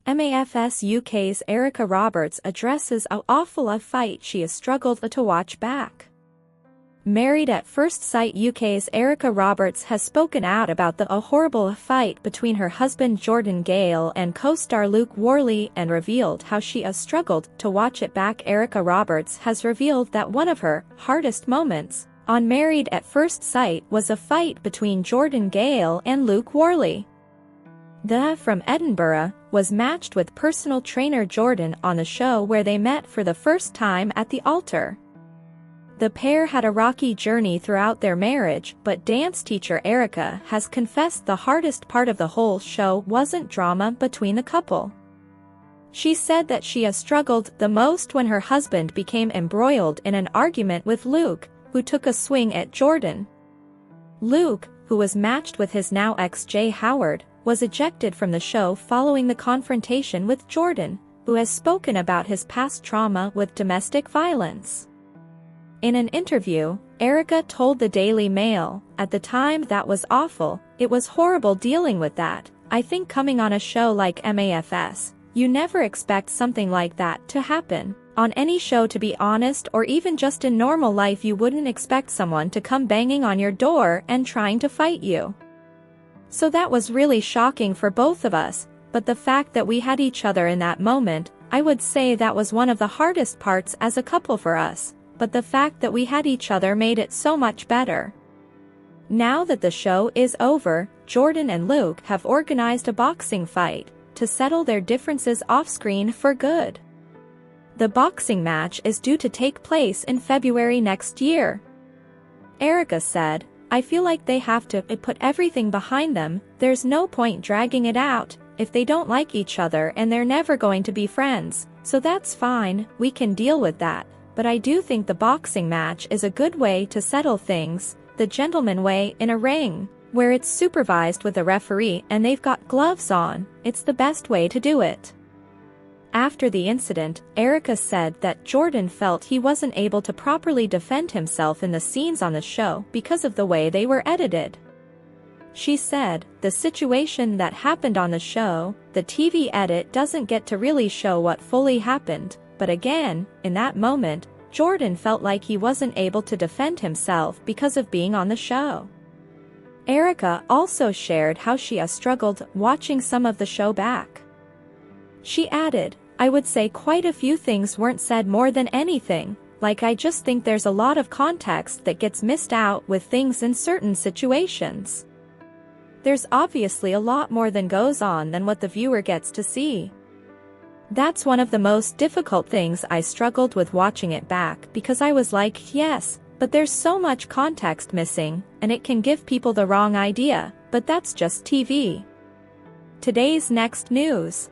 MAFS UK's Erica Roberts addresses how awful a fight she has struggled to watch back. Married at First Sight UK's Erica Roberts has spoken out about the horrible fight between her husband Jordan Gale and co-star Luke Worley and revealed how she has struggled to watch it back. Erica Roberts has revealed that one of her hardest moments on Married at First Sight was a fight between Jordan Gale and Luke Worley. The from Edinburgh was matched with personal trainer Jordan on the show where they met for the first time at the altar. The pair had a rocky journey throughout their marriage, but dance teacher Erica has confessed the hardest part of the whole show wasn't drama between the couple. She said that she has struggled the most when her husband became embroiled in an argument with Luke, who took a swing at Jordan. Luke, who was matched with his now ex Jay Howard, was ejected from the show following the confrontation with Jordan, who has spoken about his past trauma with domestic violence. In an interview, Erica told the Daily Mail, "At the time that was awful, it was horrible dealing with that. I think coming on a show like MAFS, you never expect something like that to happen. On any show, to be honest, or even just in normal life, you wouldn't expect someone to come banging on your door and trying to fight you. So that was really shocking for both of us, but the fact that we had each other in that moment, I would say that was one of the hardest parts as a couple for us, but the fact that we had each other made it so much better." Now that the show is over, Jordan and Luke have organized a boxing fight to settle their differences off-screen for good. The boxing match is due to take place in February next year. Erica said, "I feel like they have to put everything behind them. There's no point dragging it out if they don't like each other and they're never going to be friends, so that's fine, we can deal with that. But I do think the boxing match is a good way to settle things, the gentleman way in a ring, where it's supervised with a referee and they've got gloves on. It's the best way to do it." After the incident, Erica said that Jordan felt he wasn't able to properly defend himself in the scenes on the show because of the way they were edited. She said, "The situation that happened on the show, the TV edit doesn't get to really show what fully happened, but again, in that moment, Jordan felt like he wasn't able to defend himself because of being on the show." Erica also shared how she has struggled watching some of the show back. She added, "I would say quite a few things weren't said more than anything, like I just think there's a lot of context that gets missed out with things in certain situations. There's obviously a lot more than goes on than what the viewer gets to see. That's one of the most difficult things I struggled with watching it back because I was like, yes, but there's so much context missing, and it can give people the wrong idea, but that's just TV." Today's next news.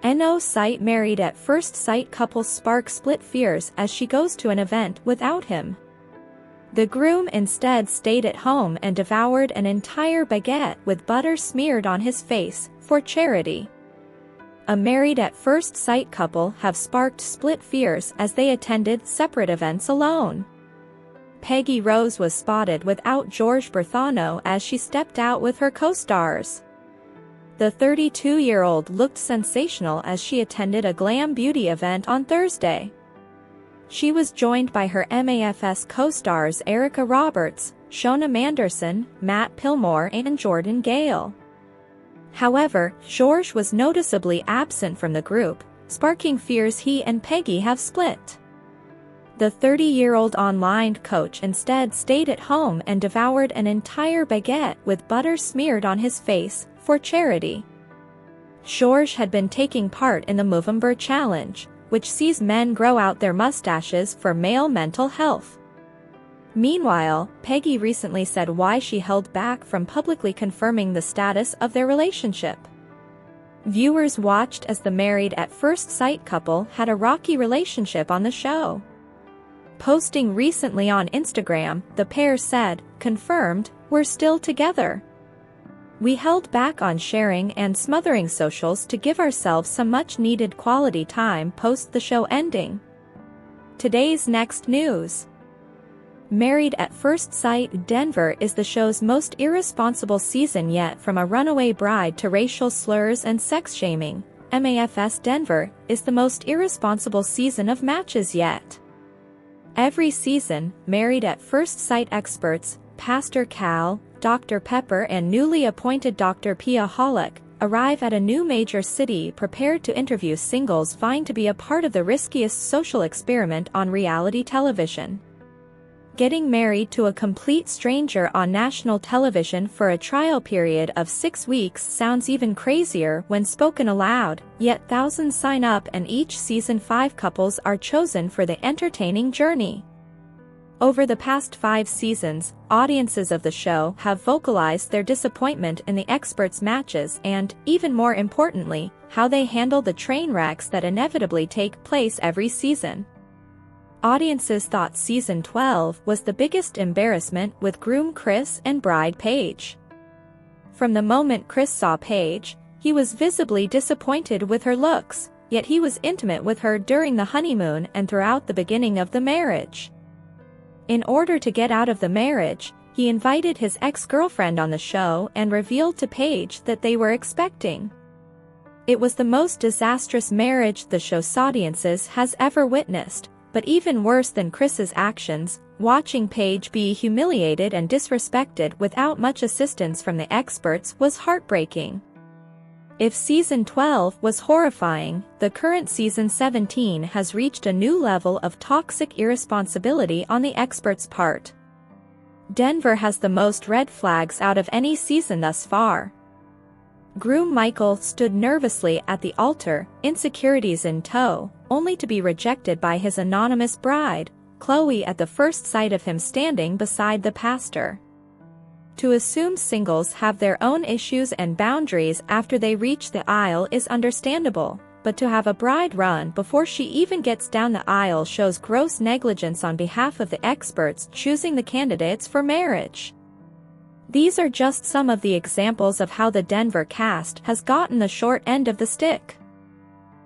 NO site Married at First Sight couple spark split fears as she goes to an event without him. The groom instead stayed at home and devoured an entire baguette with butter smeared on his face for charity. A Married at First Sight couple have sparked split fears as they attended separate events alone. Peggy Rose was spotted without George Berthano as she stepped out with her co-stars. The 32-year-old looked sensational as she attended a glam beauty event on Thursday. She was joined by her MAFS co-stars Erica Roberts, Shona Manderson, Matt Pillmore and Jordan Gale. However, George was noticeably absent from the group, sparking fears he and Peggy have split. The 30-year-old online coach instead stayed at home and devoured an entire baguette with butter smeared on his face for charity. George had been taking part in the Movember Challenge, which sees men grow out their mustaches for male mental health. Meanwhile, Peggy recently said why she held back from publicly confirming the status of their relationship. Viewers watched as the Married at First Sight couple had a rocky relationship on the show. Posting recently on Instagram, the pair said, "Confirmed, we're still together. We held back on sharing and smothering socials to give ourselves some much-needed quality time post the show ending." Today's next news. Married at First Sight Denver is the show's most irresponsible season yet, from a runaway bride to racial slurs and sex shaming. MAFS Denver is the most irresponsible season of matches yet. Every season, Married at First Sight experts, Pastor Cal, Dr. Pepper and newly appointed Dr. Pia Hollick, arrive at a new major city prepared to interview singles vying to be a part of the riskiest social experiment on reality television. Getting married to a complete stranger on national television for a trial period of 6 weeks sounds even crazier when spoken aloud, yet thousands sign up and each season 5 couples are chosen for the entertaining journey. Over the past 5 seasons, audiences of the show have vocalized their disappointment in the experts' matches and, even more importantly, how they handle the train wrecks that inevitably take place every season. Audiences thought Season 12 was the biggest embarrassment with groom Chris and bride Paige. From the moment Chris saw Paige, he was visibly disappointed with her looks, yet he was intimate with her during the honeymoon and throughout the beginning of the marriage. In order to get out of the marriage, he invited his ex-girlfriend on the show and revealed to Paige that they were expecting. It was the most disastrous marriage the show's audiences has ever witnessed. But even worse than Chris's actions, watching Paige be humiliated and disrespected without much assistance from the experts was heartbreaking. If Season 12 was horrifying, the current Season 17 has reached a new level of toxic irresponsibility on the experts' part. Denver has the most red flags out of any season thus far. Groom Michael stood nervously at the altar, insecurities in tow, only to be rejected by his anonymous bride, Chloe, at the first sight of him standing beside the pastor. To assume singles have their own issues and boundaries after they reach the aisle is understandable, but to have a bride run before she even gets down the aisle shows gross negligence on behalf of the experts choosing the candidates for marriage. These are just some of the examples of how the Denver cast has gotten the short end of the stick.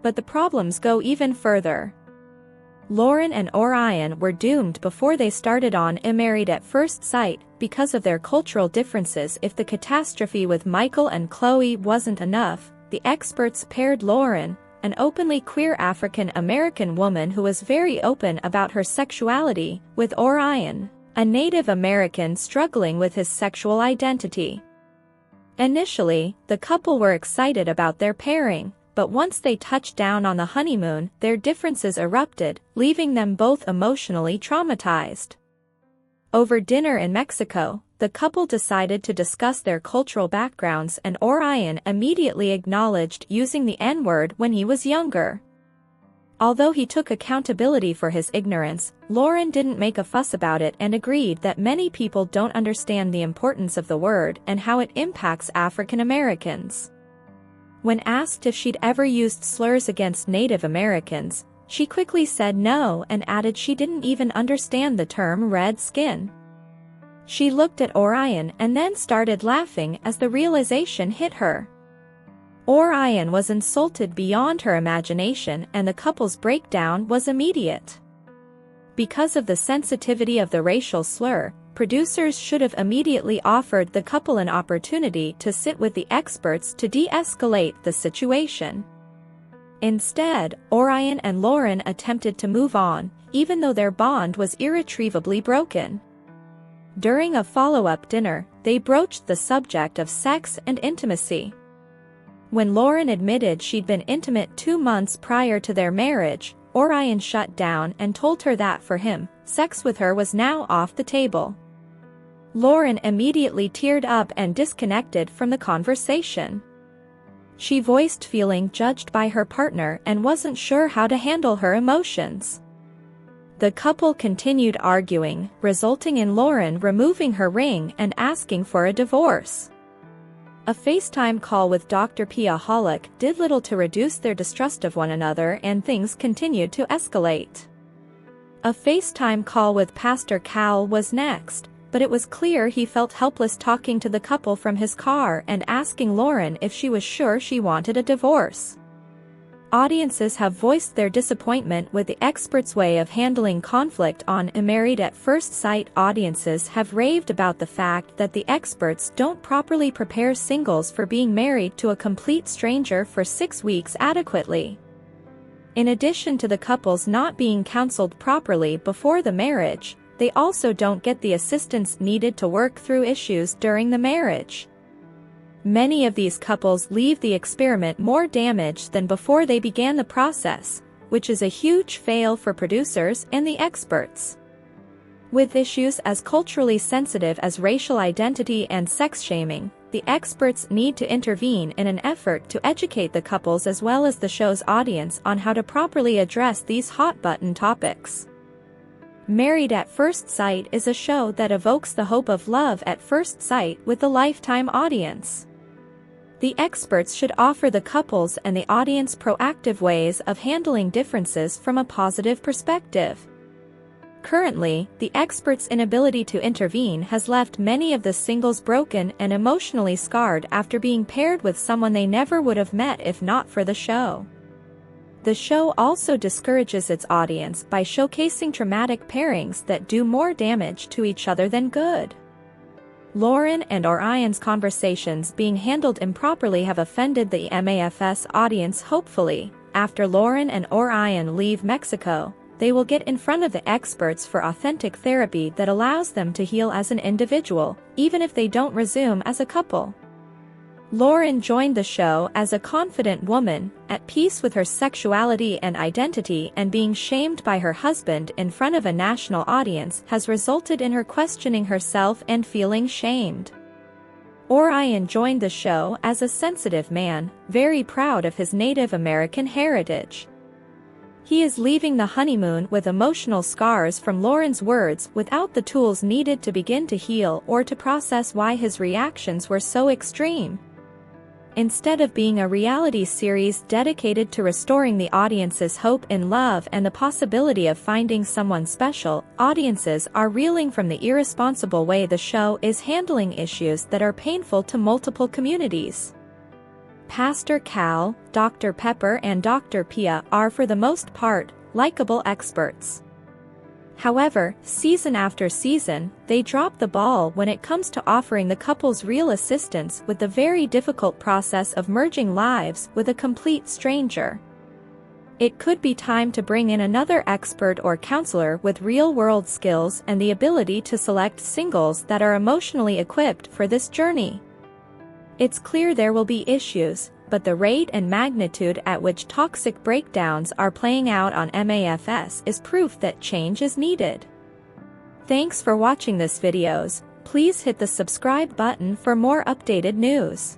But the problems go even further. Lauren and Orion were doomed before they started on Married at First Sight because of their cultural differences. If the catastrophe with Michael and Chloe wasn't enough, the experts paired Lauren, an openly queer African American woman who was very open about her sexuality, with Orion, a Native American struggling with his sexual identity. Initially, the couple were excited about their pairing, but once they touched down on the honeymoon, their differences erupted, leaving them both emotionally traumatized. Over dinner in Mexico, the couple decided to discuss their cultural backgrounds and Orion immediately acknowledged using the N-word when he was younger. Although he took accountability for his ignorance, Lauren didn't make a fuss about it and agreed that many people don't understand the importance of the word and how it impacts African Americans. When asked if she'd ever used slurs against Native Americans, she quickly said no and added she didn't even understand the term red skin. She looked at Orion and then started laughing as the realization hit her. Orion was insulted beyond her imagination and the couple's breakdown was immediate. Because of the sensitivity of the racial slur, producers should have immediately offered the couple an opportunity to sit with the experts to de-escalate the situation. Instead, Orion and Lauren attempted to move on, even though their bond was irretrievably broken. During a follow-up dinner, they broached the subject of sex and intimacy. When Lauren admitted she'd been intimate 2 months prior to their marriage, Orion shut down and told her that for him, sex with her was now off the table. Lauren immediately teared up and disconnected from the conversation. She voiced feeling judged by her partner and wasn't sure how to handle her emotions. The couple continued arguing, resulting in Lauren removing her ring and asking for a divorce. A FaceTime call with Dr. Pia Hollick did little to reduce their distrust of one another and things continued to escalate. A FaceTime call with Pastor Cal was next, but it was clear he felt helpless talking to the couple from his car and asking Lauren if she was sure she wanted a divorce. Audiences have voiced their disappointment with the experts' way of handling conflict on Married at First Sight. Audiences have raved about the fact that the experts don't properly prepare singles for being married to a complete stranger for 6 weeks adequately. In addition to the couples not being counseled properly before the marriage, they also don't get the assistance needed to work through issues during the marriage. Many of these couples leave the experiment more damaged than before they began the process, which is a huge fail for producers and the experts. With issues as culturally sensitive as racial identity and sex shaming, the experts need to intervene in an effort to educate the couples as well as the show's audience on how to properly address these hot-button topics. Married at First Sight is a show that evokes the hope of love at first sight with a lifetime audience. The experts should offer the couples and the audience proactive ways of handling differences from a positive perspective. Currently, the experts' inability to intervene has left many of the singles broken and emotionally scarred after being paired with someone they never would have met if not for the show. The show also discourages its audience by showcasing traumatic pairings that do more damage to each other than good. Lauren and Orion's conversations being handled improperly have offended the MAFS audience. Hopefully, after Lauren and Orion leave Mexico, they will get in front of the experts for authentic therapy that allows them to heal as an individual, even if they don't resume as a couple. Lauren joined the show as a confident woman, at peace with her sexuality and identity, and being shamed by her husband in front of a national audience has resulted in her questioning herself and feeling shamed. Orion joined the show as a sensitive man, very proud of his Native American heritage. He is leaving the honeymoon with emotional scars from Lauren's words without the tools needed to begin to heal or to process why his reactions were so extreme. Instead of being a reality series dedicated to restoring the audience's hope in love and the possibility of finding someone special, audiences are reeling from the irresponsible way the show is handling issues that are painful to multiple communities. Pastor Cal, Dr. Pepper and Dr. Pia are for the most part likable experts. However, season after season, they drop the ball when it comes to offering the couples real assistance with the very difficult process of merging lives with a complete stranger. It could be time to bring in another expert or counselor with real-world skills and the ability to select singles that are emotionally equipped for this journey. It's clear there will be issues, but the rate and magnitude at which toxic breakdowns are playing out on MAFS is proof that change is needed. Thanks for watching this videos. Please hit the subscribe button for more updated news.